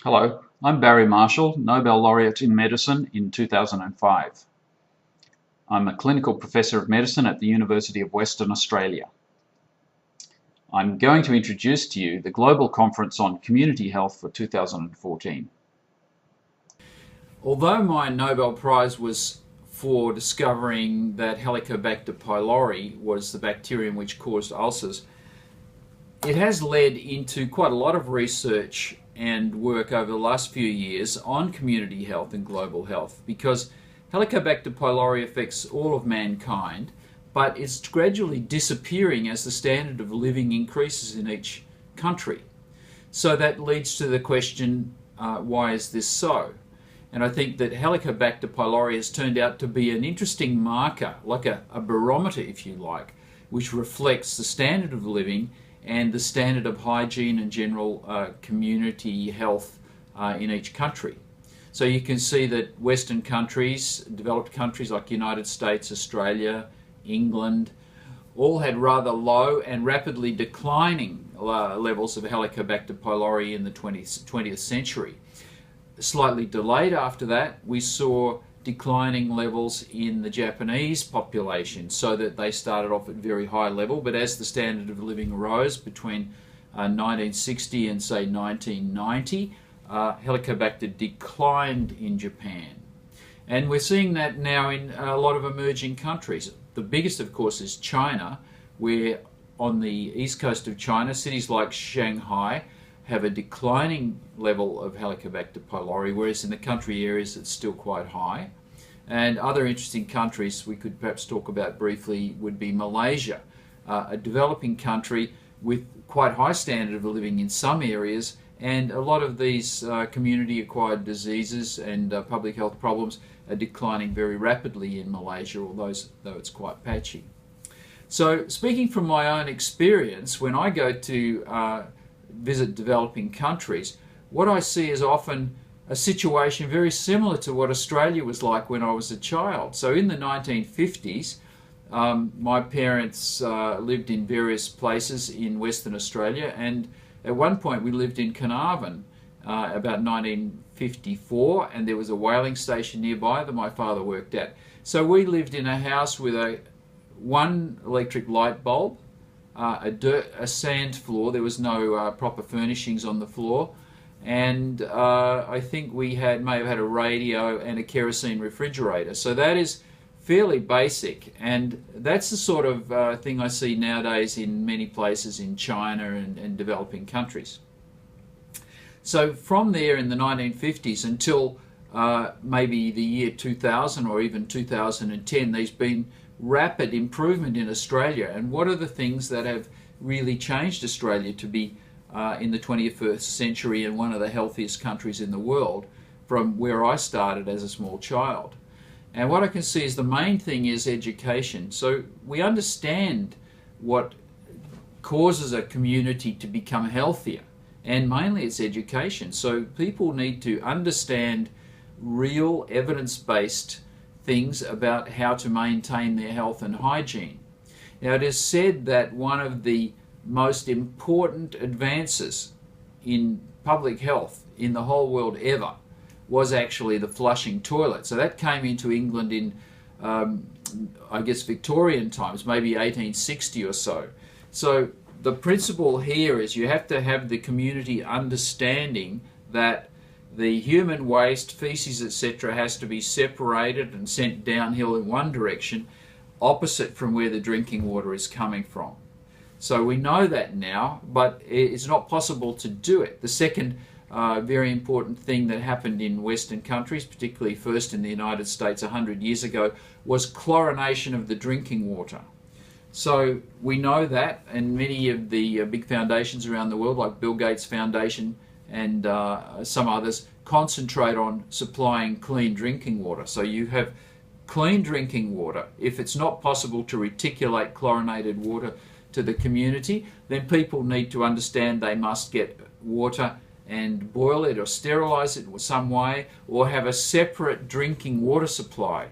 Hello, I'm Barry Marshall, Nobel Laureate in Medicine in 2005. I'm a clinical professor of medicine at the University of Western Australia. I'm going to introduce to you the Global Conference on Community Health for 2014. Although my Nobel Prize was for discovering that Helicobacter pylori was the bacterium which caused ulcers, it has led into quite a lot of research and work over the last few years on community health and global health, because Helicobacter pylori affects all of mankind, but it's gradually disappearing as the standard of living increases in each country. So that leads to the question, why is this so? And I think that Helicobacter pylori has turned out to be an interesting marker, like a barometer, if you like, which reflects the standard of living and the standard of hygiene and general community health in each country. So you can see that Western countries, developed countries like the United States, Australia, England, all had rather low and rapidly declining levels of Helicobacter pylori in the 20th century. Slightly delayed after that, we saw declining levels in the Japanese population, so that they started off at very high level, but as the standard of living rose between 1960 and say 1990, Helicobacter declined in Japan. And we're seeing that now in a lot of emerging countries. The biggest, of course, is China, where on the east coast of China, cities like Shanghai have a declining level of Helicobacter pylori, whereas in the country areas it's still quite high. And other interesting countries we could perhaps talk about briefly would be Malaysia, a developing country with quite high standard of living in some areas, and a lot of these community-acquired diseases and public health problems are declining very rapidly in Malaysia, although it's quite patchy. So speaking from my own experience, when I go to visit developing countries, what I see is often a situation very similar to what Australia was like when I was a child. So in the 1950s, my parents lived in various places in Western Australia, and at one point we lived in Carnarvon about 1954, and there was a whaling station nearby that my father worked at. So we lived in a house with one electric light bulb, a sand floor. There was no proper furnishings on the floor, and I think we may have had a radio and a kerosene refrigerator. So that is fairly basic, and that's the sort of thing I see nowadays in many places in China and developing countries. So from there in the 1950s until maybe the year 2000 or even 2010, there's been rapid improvement in Australia. And what are the things that have really changed Australia to be in the 21st century and one of the healthiest countries in the world from where I started as a small child? And what I can see is the main thing is education. So we understand what causes a community to become healthier, and mainly it's education. So people need to understand real evidence-based things about how to maintain their health and hygiene. Now, it is said that one of the most important advances in public health in the whole world ever was actually the flushing toilet. So that came into England in, I guess, Victorian times, maybe 1860 or so. So the principle here is you have to have the community understanding that the human waste, feces, etc., has to be separated and sent downhill in one direction, opposite from where the drinking water is coming from. So we know that now, but it's not possible to do it. The second very important thing that happened in Western countries, particularly first in the United States 100 years ago, was chlorination of the drinking water. So we know that, and many of the big foundations around the world, like Bill Gates Foundation and some others, concentrate on supplying clean drinking water. So you have clean drinking water. If it's not possible to reticulate chlorinated water to the community, then people need to understand they must get water and boil it or sterilize it in some way, or have a separate drinking water supply,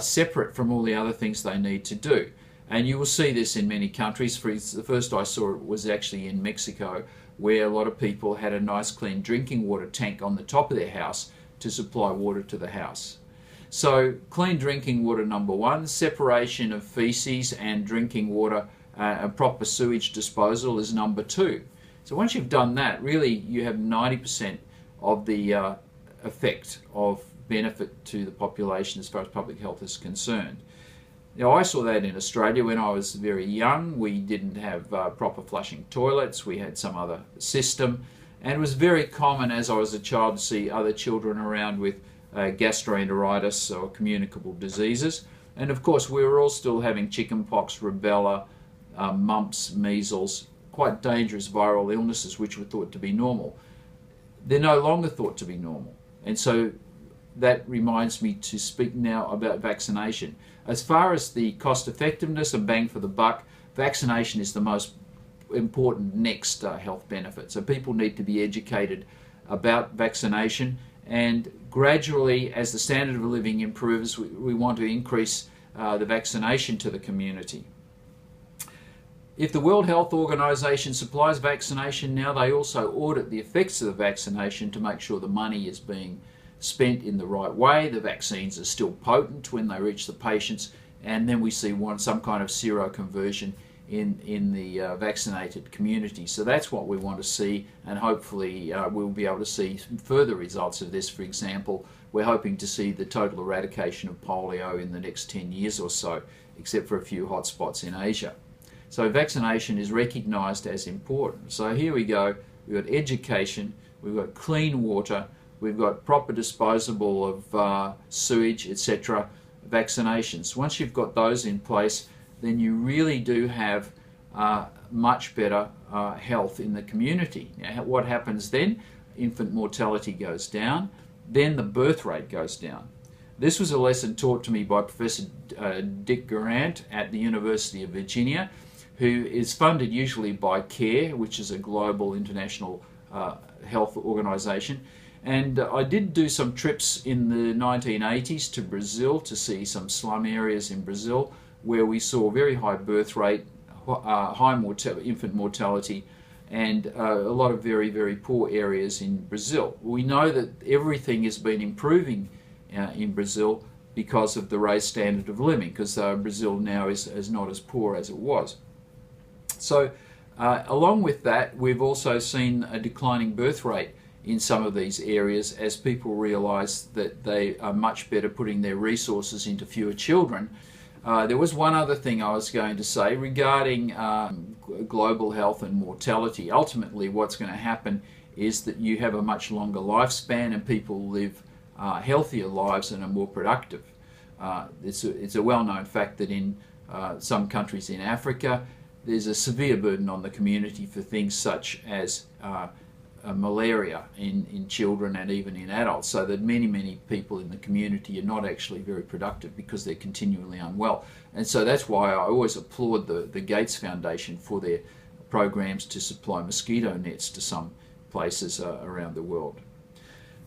separate from all the other things they need to do. And you will see this in many countries. The first I saw it was actually in Mexico, where a lot of people had a nice clean drinking water tank on the top of their house to supply water to the house. So clean drinking water, number one. Separation of feces and drinking water, and proper sewage disposal is number two. So once you've done that, really you have 90% of the effect of benefit to the population as far as public health is concerned. Now, I saw that in Australia when I was very young. We didn't have proper flushing toilets. We had some other system, and it was very common as I was a child to see other children around with gastroenteritis or communicable diseases. And of course we were all still having chickenpox, rubella, mumps, measles, quite dangerous viral illnesses which were thought to be normal. They're no longer thought to be normal. And so that reminds me to speak now about vaccination. As far as the cost effectiveness and bang for the buck, vaccination is the most important next health benefit. So people need to be educated about vaccination, and gradually as the standard of living improves, we want to increase the vaccination to the community. If the World Health Organization supplies vaccination now, they also audit the effects of the vaccination to make sure the money is being spent in the right way, the vaccines are still potent when they reach the patients, and then we see some kind of seroconversion in the vaccinated community. So that's what we want to see, and hopefully we'll be able to see further results of this. For example, we're hoping to see the total eradication of polio in the next 10 years or so, except for a few hotspots in Asia. So vaccination is recognised as important. So here we go, we've got education, we've got clean water, we've got proper disposal of sewage, etc., vaccinations. Once you've got those in place, then you really do have much better health in the community. Now, what happens then? Infant mortality goes down, then the birth rate goes down. This was a lesson taught to me by Professor Dick Garant at the University of Virginia, who is funded usually by CARE, which is a global international health organization. And I did do some trips in the 1980s to Brazil to see some slum areas in Brazil where we saw very high birth rate, high infant mortality, and a lot of very, very poor areas in Brazil. We know that everything has been improving in Brazil because of the raised standard of living, because Brazil now is not as poor as it was. So along with that, we've also seen a declining birth rate in some of these areas as people realise that they are much better putting their resources into fewer children. There was one other thing I was going to say regarding global health and mortality. Ultimately, what's going to happen is that you have a much longer lifespan and people live healthier lives and are more productive. It's a well-known fact that in some countries in Africa, there's a severe burden on the community for things such as malaria in children and even in adults, so that many people in the community are not actually very productive because they're continually unwell. And so that's why I always applaud the Gates Foundation for their programs to supply mosquito nets to some places around the world.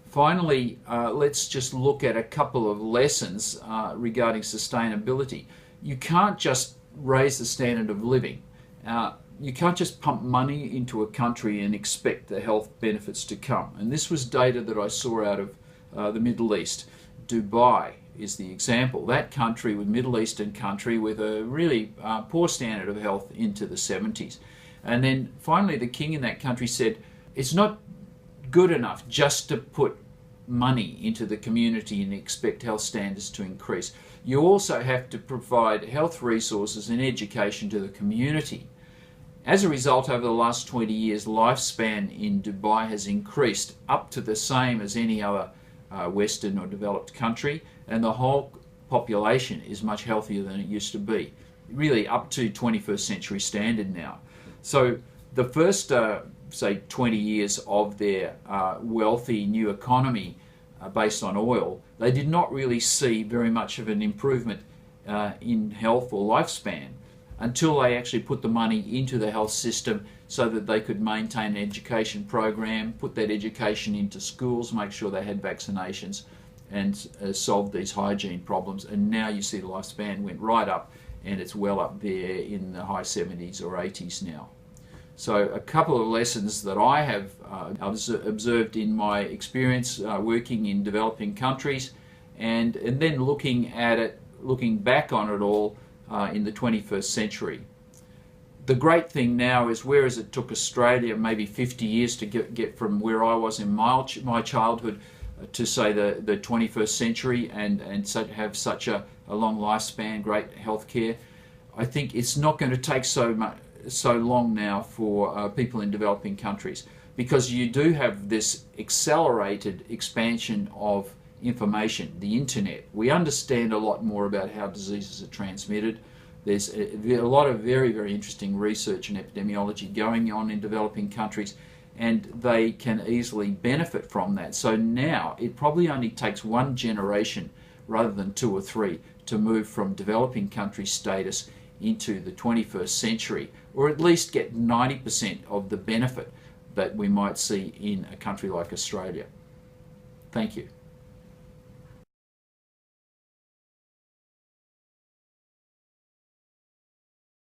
Finally, let's just look at a couple of lessons regarding sustainability. You can't just raise the standard of living. You can't just pump money into a country and expect the health benefits to come. And this was data that I saw out of the Middle East. Dubai is the example. That country, with Middle Eastern country, with a really poor standard of health into the 70s. And then finally the king in that country said, it's not good enough just to put money into the community and expect health standards to increase. You also have to provide health resources and education to the community. As a result, over the last 20 years, lifespan in Dubai has increased up to the same as any other Western or developed country, and the whole population is much healthier than it used to be, really up to 21st century standard now. So the first, say, 20 years of their wealthy new economy based on oil, they did not really see very much of an improvement in health or lifespan until they actually put the money into the health system so that they could maintain an education program, put that education into schools, make sure they had vaccinations, and solve these hygiene problems. And now you see the lifespan went right up, and it's well up there in the high 70s or 80s now. So a couple of lessons that I have observed in my experience working in developing countries, and then looking at it, looking back on it all in the 21st century. The great thing now is, whereas it took Australia maybe 50 years to get from where I was in my childhood to say the 21st century and have such a long lifespan, great healthcare, I think it's not going to take so long now for people in developing countries, because you do have this accelerated expansion of information, the internet. We understand a lot more about how diseases are transmitted. There's a lot of very, very interesting research and epidemiology going on in developing countries, and they can easily benefit from that. So now it probably only takes one generation rather than 2 or 3 to move from developing country status into the 21st century, or at least get 90% of the benefit that we might see in a country like Australia. Thank you.